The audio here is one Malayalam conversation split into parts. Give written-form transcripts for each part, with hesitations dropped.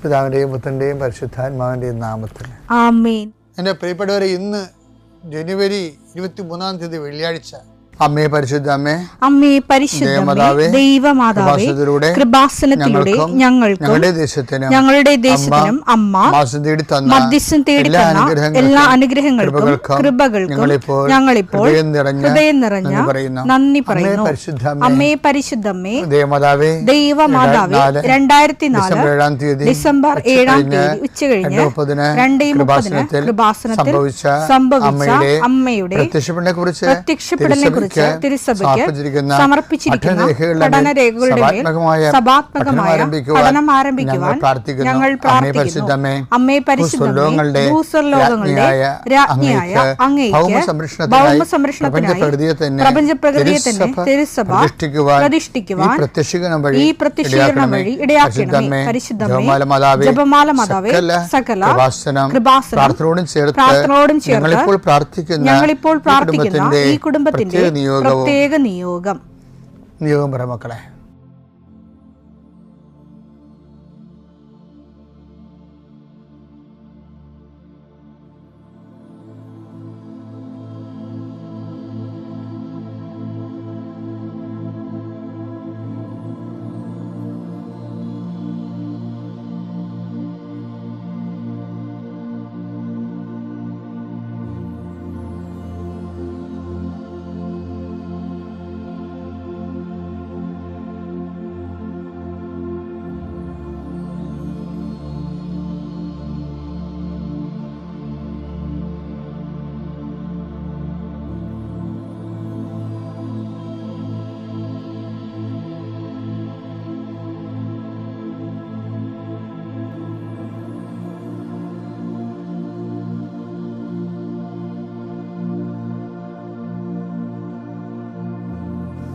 പിതാവിൻ്റെയും പുത്രൻ്റെയും പരിശുദ്ധാത്മാവിൻ്റെയും നാമത്തിൽ ആമേൻ. എൻ്റെ പ്രിയപ്പെട്ടവരെ, ഇന്ന് ജനുവരി 23 വെള്ളിയാഴ്ച. അമ്മേ പരിശുദ്ധ അമ്മേ, അമ്മേ പരിശുദ്ധമേ, ദൈവമാതാവേ, കൃപാസനത്തിലൂടെ ഞങ്ങൾക്കും ഞങ്ങളുടെ ദേശത്തിനും അമ്മ മധ്യസ്ഥം തേടി തന്ന എല്ലാ അനുഗ്രഹങ്ങൾക്കും കൃപകൾക്കും ഞങ്ങളിപ്പോൾ ഹൃദയം നിറഞ്ഞ നന്ദി പറയുന്നു. അമ്മേ പരിശുദ്ധമേ, ദൈവമാതാവേ, 2004 ഡിസംബർ 7 ഉച്ചകഴിഞ്ഞ് 2:30 കൃപാസനത്തിൽ സംഭവിച്ച അമ്മയുടെ പ്രത്യക്ഷപ്പെടലിനെ കുറിച്ച് തിരുസഭയ്ക്ക് സമർപ്പിച്ചിരിക്കുന്ന പഠനരേഖകളുടെ മേൽ സഭാത്മകമായ പഠനം ആരംഭിക്കുവാൻ ഞങ്ങൾ പ്രാർത്ഥിക്കുന്നു. അമ്മേ പരിശുദ്ധമേ, ഭൂസ്വർലോകങ്ങളുടെ രാജ്ഞിയായ അങ്ങേയ്ക്ക് ഭൗമസംരക്ഷണത്തിനായി പ്രപഞ്ചപ്രകൃതിയെ തന്നെ തിരുസഭ പ്രതിഷ്ഠിക്കുവാൻ ഈ പ്രത്യക്ഷീകരണം വഴി ഇടയാക്കണമേ. പരിശുദ്ധമേ, ജപമാല മാതാവേ, സകല കൃപാസനം പ്രാർത്ഥനയോടും ചേർത്ത് ഞങ്ങളിപ്പോൾ പ്രാർത്ഥിക്കുന്ന ഈ കുടുംബത്തിന്റെ പ്രത്യേക നിയോഗം പറ മക്കളെ.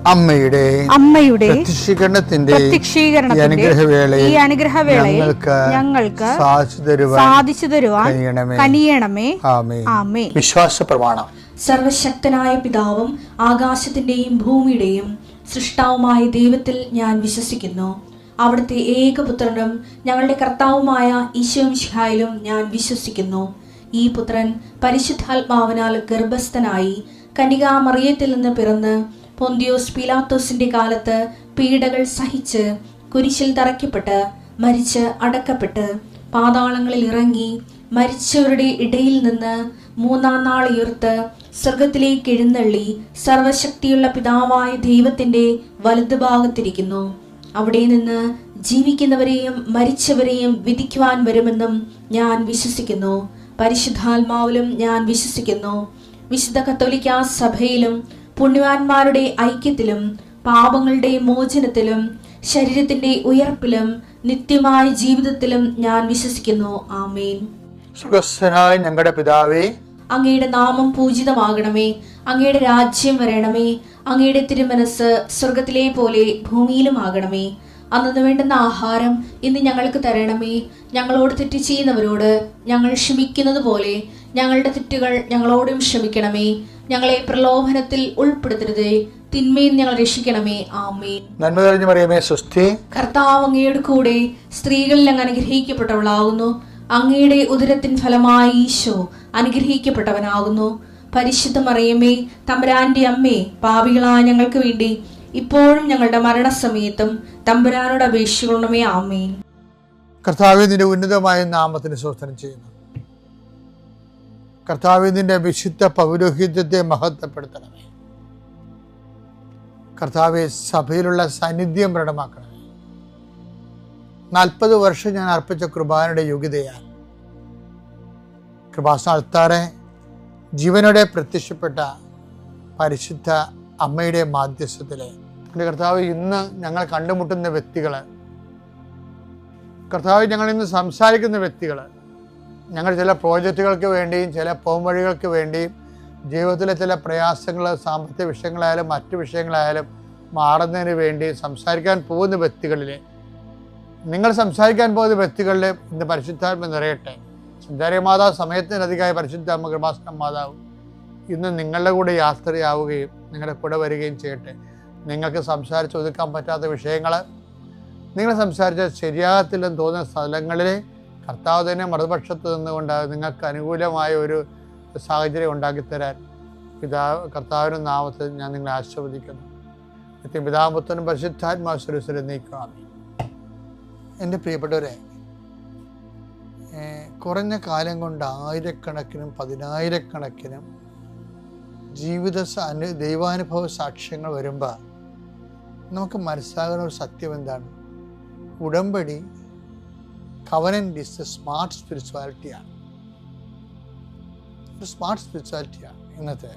അമ്മയുടെ പ്രത്യക്ഷീകരണത്തിന്റെ ഈ അനുഗ്രഹവേളയിൽ ഞങ്ങൾക്ക് സാധിച്ചു തരുവാൻ കനിയണമേ. ആമേൻ. വിശ്വാസ പ്രമാണം. സർവശക്തനായ പിതാവും ആകാശത്തിന്റെയും ഭൂമിയുടെയും സൃഷ്ടാവുമായ ദൈവത്തിൽ ഞാൻ വിശ്വസിക്കുന്നു. അവിടുത്തെ ഏകപുത്രനും ഞങ്ങളുടെ കർത്താവുമായ ഈശോമിശിഹായിലും ഞാൻ വിശ്വസിക്കുന്നു. ഈ പുത്രൻ പരിശുദ്ധാത്മാവിനാൽ ഗർഭസ്ഥനായി കന്യകാമറിയത്തിൽ നിന്ന് പിറന്ന് പൊന്തിയോസ് പീലാത്തോസിന്റെ കാലത്ത് പീഡകൾ സഹിച്ച് കുരിശിൽ തറയ്ക്കപ്പെട്ട് മരിച്ച് അടക്കപ്പെട്ട് പാതാളങ്ങളിൽ ഇറങ്ങി മരിച്ചവരുടെ ഇടയിൽ നിന്ന് 3-ാം നാൾ ഉയർത്ത് സ്വർഗത്തിലേക്ക് എഴുന്നള്ളി സർവശക്തിയുള്ള പിതാവായ ദൈവത്തിന്റെ വലതുഭാഗത്തിരിക്കുന്നു. അവിടെ നിന്ന് ജീവിക്കുന്നവരെയും മരിച്ചവരെയും വിധിക്കുവാൻ വരുമെന്നും ഞാൻ വിശ്വസിക്കുന്നു. പരിശുദ്ധാത്മാവിലും ഞാൻ വിശ്വസിക്കുന്നു. വിശുദ്ധ കത്തോലിക്കാ സഭയിലും പുണ്യവാന്മാരുടെ ഐക്യത്തിലും പാപങ്ങളുടെ മോചനത്തിലും ശരീരത്തിന്റെ ഉയർപ്പിലും നിത്യമായ ജീവിതത്തിലും ഞാൻ വിശ്വസിക്കുന്നു. ആമേൻ. സുഖസ്ഥനായ ഞങ്ങളുടെ പിതാവേ, അങ്ങയുടെ നാമം പൂജിതമാകണമേ. അങ്ങയുടെ രാജ്യം വരണമേ. അങ്ങയുടെ തിരുമനസ് സ്വർഗത്തിലെ പോലെ ഭൂമിയിലും ആകണമേ. അന്നു വേണ്ടുന്ന ആഹാരം ഇന്ന് ഞങ്ങൾക്ക് തരണമേ. ഞങ്ങളോട് തെറ്റ് ചെയ്യുന്നവരോട് ഞങ്ങൾ ക്ഷമിക്കുന്നത് പോലെ ഞങ്ങളുടെ തെറ്റുകൾ ഞങ്ങളോടും ക്ഷമിക്കണമേ. ഞങ്ങളെ പ്രലോഭനത്തിൽ ഉൾപ്പെടുത്തരുതേ, തിന്മയിൽ ഞങ്ങൾ രക്ഷിക്കണമേ. ആമേൻ. നന്മ നിറഞ്ഞ മറിയമേ, സ്വസ്തി. കർത്താവ് അങ്ങയുടെ കൂടെ സ്ത്രീകളിൽ അങ്ങ് അനുഗ്രഹിക്കപ്പെട്ടവളാകുന്നു. അങ്ങയുടെ ഉദരത്തിൻ ഫലമായി ഈശോ അനുഗ്രഹിക്കപ്പെട്ടവനാകുന്നു. പരിശുദ്ധ മറിയമേ, തമ്പുരാന്റെ അമ്മേ, പാപികളായ ഞങ്ങൾക്ക് വേണ്ടി ഇപ്പോഴും ഞങ്ങളുടെ മരണസമയത്തും തമ്പുരാനോട് അപേക്ഷിക്കണമേ. ആമേൻ. കർത്താവേ, നിന്റെ ഉന്നതമായ നാമത്തിന് സ്തോത്രം ചെയ്യുന്നു. കർത്താവേ, നിന്റെ വിശുദ്ധ പൗരോഹിത്യത്തെ മഹത്വപ്പെടുത്തണമേ. കർത്താവേ, സഭയിലുള്ള സാന്നിധ്യം പ്രകടമാക്കണമേ. 40 വർഷം ഞാൻ അർപ്പിച്ച കൃപാനയുടെ യോഗ്യതയാൽ കൃപാസ്ഥാനത്താറെ ജീവനോടെ പ്രത്യക്ഷപ്പെട്ട പരിശുദ്ധ അമ്മയുടെ മാധ്യസ്ഥത്തിലെ എൻ്റെ കർത്താവ്, ഇന്ന് ഞങ്ങൾ കണ്ടുമുട്ടുന്ന വ്യക്തികൾ, കർത്താവ്, ഞങ്ങൾ ഇന്ന് സംസാരിക്കുന്ന വ്യക്തികൾ, ഞങ്ങൾ ചില പ്രോജക്റ്റുകൾക്ക് വേണ്ടിയും ചില പോംവഴികൾക്ക് വേണ്ടിയും ജീവിതത്തിലെ ചില പ്രയാസങ്ങൾ, സാമ്പത്തിക വിഷയങ്ങളായാലും മറ്റു വിഷയങ്ങളായാലും മാറുന്നതിന് വേണ്ടി സംസാരിക്കാൻ പോകുന്ന വ്യക്തികളിൽ, നിങ്ങൾ സംസാരിക്കാൻ പോകുന്ന വ്യക്തികളിൽ ഇന്ന് പരിശുദ്ധാത്മ നിറയട്ടെ. സഞ്ചാരിക മാതാവ്, സമയത്തിനധികമായ പരിശുദ്ധ അമ്മ കൃപാസന മാതാവ് ഇന്ന് നിങ്ങളുടെ കൂടെ യാത്രയാവുകയും നിങ്ങളുടെ കൂടെ വരികയും ചെയ്യട്ടെ. നിങ്ങൾക്ക് സംസാരിച്ച് ഒതുക്കാൻ പറ്റാത്ത വിഷയങ്ങൾ, നിങ്ങൾ സംസാരിച്ചാൽ ശരിയാകത്തില്ലെന്ന് തോന്നുന്ന സ്ഥലങ്ങളിൽ കർത്താവ് തന്നെ മറുപക്ഷത്ത് നിന്നുകൊണ്ട് നിങ്ങൾക്ക് അനുകൂലമായ ഒരു സാഹചര്യം ഉണ്ടാക്കിത്തരാൻ കർത്താവിൻ്റെ നാമത്തിൽ ഞാൻ നിങ്ങളെ ആശീർവദിക്കുന്നു. പിതാപുത്രനും പരിശുദ്ധാത്മാസുരസിൽ നീക്കാം. എൻ്റെ പ്രിയപ്പെട്ടവരെ, കുറഞ്ഞ കാലം കൊണ്ട് ആയിരക്കണക്കിനും പതിനായിരക്കണക്കിനും ദൈവാനുഭവ സാക്ഷ്യങ്ങൾ വരുമ്പോൾ നമുക്ക് മനസ്സിലാകുന്ന ഒരു സത്യം എന്താണ്? ഉടമ്പടി കവനന്റ് ഈസ് എ സ്മാർട്ട് സ്പിരിച്വാലിറ്റിയാണ്. ഒരു സ്മാർട്ട് സ്പിരിച്വാലിറ്റിയാണ് ഇന്നത്തെ.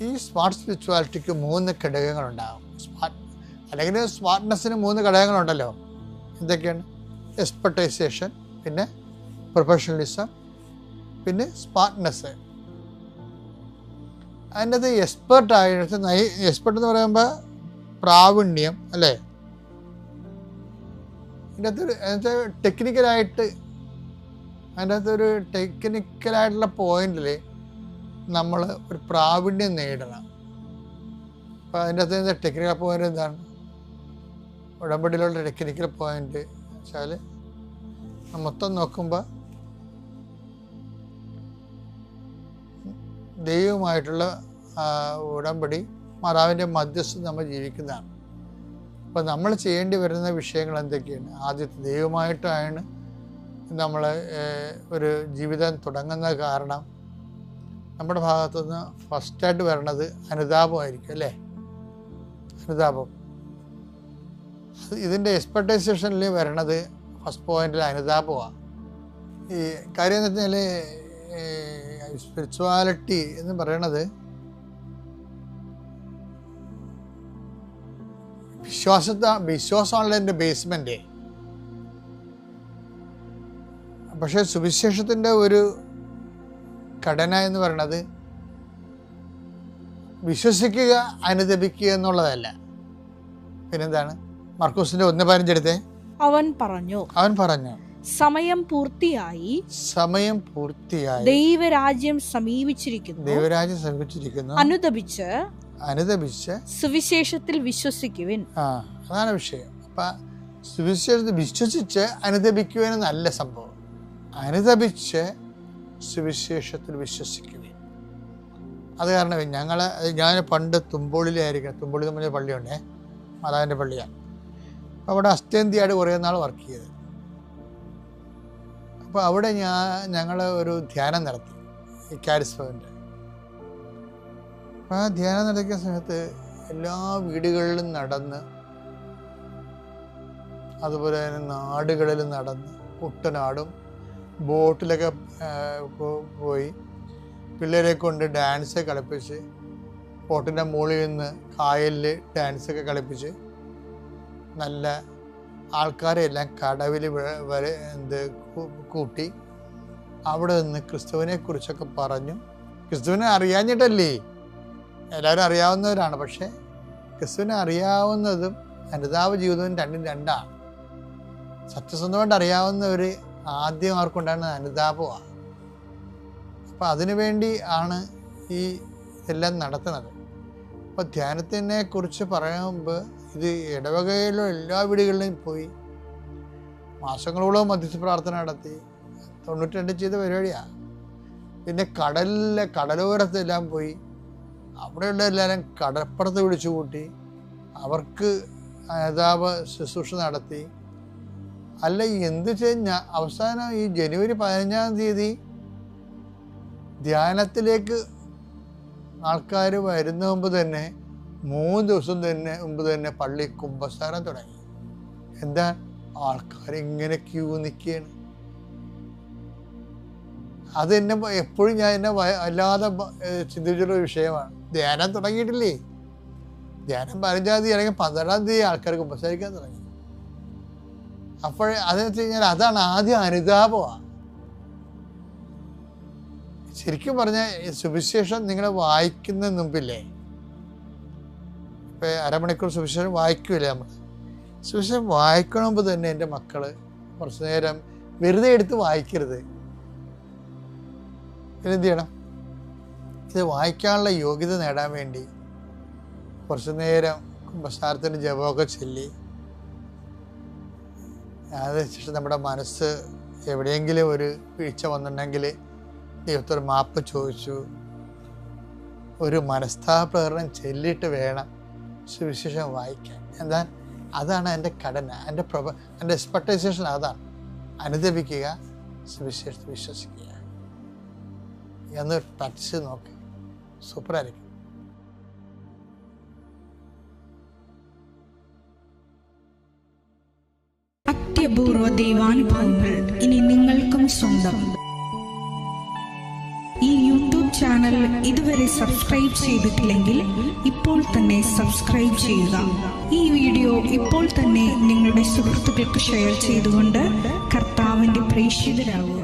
ഈ സ്മാർട്ട് സ്പിരിച്വാലിറ്റിക്ക് 3 ഘടകങ്ങളുണ്ടാകും. അല്ലെങ്കിൽ സ്മാർട്ട്നെസ്സിന് 3 ഘടകങ്ങളുണ്ടല്ലോ. എന്തൊക്കെയാണ്? എക്സ്പെർട്ടൈസേഷൻ, പിന്നെ പ്രൊഫഷണലിസം, പിന്നെ സ്മാർട്ട്നെസ്. അതിൻ്റെ അത് എക്സ്പെർട്ട് എന്ന് പറയുമ്പോൾ പ്രാവീണ്യം അല്ലേ? അതിൻ്റെ അകത്ത് ടെക്നിക്കലായിട്ട് ടെക്നിക്കലായിട്ടുള്ള പോയിന്റിൽ നമ്മൾ ഒരു പ്രാവീണ്യം നേടണം. അപ്പോൾ അതിൻ്റെ അകത്ത് ടെക്നിക്കൽ പോയിന്റ് എന്താണ്? ഉടമ്പടിയിലുള്ള ടെക്നിക്കൽ പോയിന്റ് വെച്ചാൽ മൊത്തം നോക്കുമ്പോൾ ദൈവമായിട്ടുള്ള ഉടമ്പടി മാതാവിൻ്റെ മധ്യസ്ഥം നമ്മൾ ജീവിക്കുന്നതാണ്. അപ്പോൾ നമ്മൾ ചെയ്യേണ്ടി വരുന്ന വിഷയങ്ങൾ എന്തൊക്കെയാണ്? ആദ്യത്തെ ദൈവമായിട്ടാണ് നമ്മൾ ഒരു ജീവിതം തുടങ്ങുന്ന. കാരണം നമ്മുടെ ഭാഗത്തുനിന്ന് ഫസ്റ്റായിട്ട് വരണത് അനുതാപമായിരിക്കും അല്ലേ? അനുതാപം. ഇതിൻ്റെ എക്സ്പെർട്ടൈസേഷനിൽ വരണത് ഫസ്റ്റ് പോയിന്റിൽ അനുതാപമാണ്. ഈ കാര്യം എന്ന് വെച്ചാൽ സ്പിരിച്വാലിറ്റി എന്ന് പറയണത് വിശ്വാസമാണല്ലോ എൻ്റെ ബേസ്മെന്റ്. പക്ഷെ സുവിശേഷത്തിൻ്റെ ഒരു ഘടന എന്ന് പറയുന്നത് വിശ്വസിക്കുക, അനുദപിക്കുക എന്നുള്ളതല്ല. പിന്നെന്താണ്? മർക്കോസിന്റെ 1:15 എടുത്തേ. അവൻ പറഞ്ഞു സമയം പൂർത്തിയായി, ദൈവരാജ്യം സമീപിച്ചിരിക്കുന്നു, അനുദപിച്ച് സുവിശേഷത്തിൽ വിശ്വസിക്കുവിൻ. അതാണ് വിഷയം. അപ്പൊ സുവിശേഷത്തിൽ വിശ്വസിച്ച് അനുദപിക്കുവാൻ നല്ല സംഭവം. അനുദപിച്ച് സുവിശേഷത്തിൽ വിശ്വസിക്കുവിൻ. അത് കാരണം ഞാൻ പണ്ട് തുമ്പോളിലായിരിക്കണം. തുമ്പോളി തമ്മിൽ പള്ളിയുണ്ടേ, മാതാവിൻ്റെ പള്ളിയാണ്. അപ്പോൾ അവിടെ അസ്റ്റേന്ത്യയായിട്ട് കുറേ നാൾ വർക്ക് ചെയ്ത്. അപ്പോൾ അവിടെ ഞങ്ങൾ ഒരു ധ്യാനം നടത്തി, ഈ കാരിസ്മേൻ്റെ. അപ്പോൾ ആ ധ്യാനം നടത്തിയ സമയത്ത് എല്ലാ വീടുകളിലും നടന്ന്, അതുപോലെ തന്നെ നാടുകളിലും നടന്ന്, കുട്ടനാടും ബോട്ടിലൊക്കെ പോയി പിള്ളേരെ കൊണ്ട് ഡാൻസ് കളിപ്പിച്ച്, ബോട്ടിൻ്റെ മുകളിൽ നിന്ന് കായലിൽ ഡാൻസൊക്കെ കളിപ്പിച്ച്, നല്ല ആൾക്കാരെ എല്ലാം കടവിൽ വരെ കൂട്ടി അവിടെ നിന്ന് ക്രിസ്തുവിനെ കുറിച്ചൊക്കെ പറഞ്ഞു. ക്രിസ്തുവിനെ അറിയാഞ്ഞിട്ടല്ലേ, എല്ലാവരും അറിയാവുന്നവരാണ്. പക്ഷേ ക്രിസ്തുവിനെ അറിയാവുന്നതും അനുതാപ ജീവിതവും രണ്ടാണ്. സത്യസന്ധമായിട്ട് അറിയാവുന്നവർ ആദ്യം അവർക്കുണ്ടാകുന്ന അനുതാപമാണ്. അപ്പം അതിനുവേണ്ടി ആണ് ഈ ഇതെല്ലാം നടത്തുന്നത്. അപ്പോൾ ധ്യാനത്തിനെ കുറിച്ച് പറയുമ്പോൾ ഇത് ഇടവകയിലോ എല്ലാ വീടുകളിലും പോയി മാസങ്ങളോളം മധ്യസ്ഥ പ്രാർത്ഥന നടത്തി 92 ചെയ്ത പരിപാടിയാണ്. പിന്നെ കടലോരത്തെല്ലാം പോയി അവിടെയുള്ള എല്ലാവരും കടപ്പുറത്ത് വിളിച്ചു കൂട്ടി അവർക്ക് അനുതാപ ശുശ്രൂഷ നടത്തി. അല്ല എന്ത് കഴിഞ്ഞാൽ അവസാനം ഈ ജനുവരി 15-ാം തീയതി ധ്യാനത്തിലേക്ക് ആൾക്കാർ വരുന്ന മുമ്പ് തന്നെ 3 ദിവസം മുമ്പ് തന്നെ പള്ളി കുമ്പസാരം തുടങ്ങി. എന്താ? ആൾക്കാർ ഇങ്ങനെ ക്യൂ നിൽക്കുകയാണ്. അതെന്നെ എപ്പോഴും എന്നെ അല്ലാതെ ചിന്തിച്ചുള്ള വിഷയമാണ്. ധ്യാനം തുടങ്ങിയിട്ടില്ലേ? ധ്യാനം 15-ാം തീയതി അല്ലെങ്കിൽ 12-ാം തീയതി ആൾക്കാർ കുമ്പസാരിക്കാൻ തുടങ്ങി. അപ്പോൾ അതെന്ന് വെച്ച് കഴിഞ്ഞാൽ അതാണ് ആദ്യം അനുതാപമാണ്. ശരിക്കും പറഞ്ഞാൽ സുവിശേഷം നിങ്ങൾ വായിക്കുന്ന മുമ്പില്ലേ, ഇപ്പം അരമണിക്കൂർ സുവിശേഷം വായിക്കൂലേ നമ്മൾ. സുവിശേഷം വായിക്കണമെങ്കിൽ തന്നെ എൻ്റെ മക്കൾ കുറച്ച് നേരം വെറുതെ എടുത്ത് വായിക്കരുത്. പിന്നെന്ത് ചെയ്യണം? ഇത് വായിക്കാനുള്ള യോഗ്യത നേടാൻ വേണ്ടി കുറച്ച് നേരം കുമ്പസാരത്തിൻ്റെ ജപമൊക്കെ ചൊല്ലി അതിനുശേഷം നമ്മുടെ മനസ്സ് എവിടെയെങ്കിലും ഒരു വീഴ്ച വന്നിട്ടുണ്ടെങ്കിൽ ദൈവത്തോട് മാപ്പ് ചോദിച്ചു ഒരു മനസ്താപകരണം ചൊല്ലിയിട്ട് വേണം സുവിശേഷം വായിക്കാൻ. എന്താ അതാണ് എൻ്റെ കടന, എൻ്റെ എക്സ്പെക്ടേഷൻ അതാണ്. അനുദപിക്കുക, സുവിശേഷത്തിൽ വിശ്വസിക്കുക എന്ന് പ്രാക്ടീസ് ചെയ്ത് നോക്ക്. സൂപ്പറായിരിക്കും. അത്യപൂർവ ദൈവാനുഭവങ്ങൾ ഇനി നിങ്ങൾക്കും സ്വന്തം. ഈ യൂട്യൂബ് ചാനൽ ഇതുവരെ സബ്സ്ക്രൈബ് ചെയ്തിട്ടില്ലെങ്കിൽ ഇപ്പോൾ തന്നെ സബ്സ്ക്രൈബ് ചെയ്യുക. ഈ വീഡിയോ ഇപ്പോൾ തന്നെ നിങ്ങളുടെ സുഹൃത്തുക്കൾക്ക് ഷെയർ ചെയ്തുകൊണ്ട് കർത്താവിൻ്റെ പ്രേക്ഷിതരാകുക.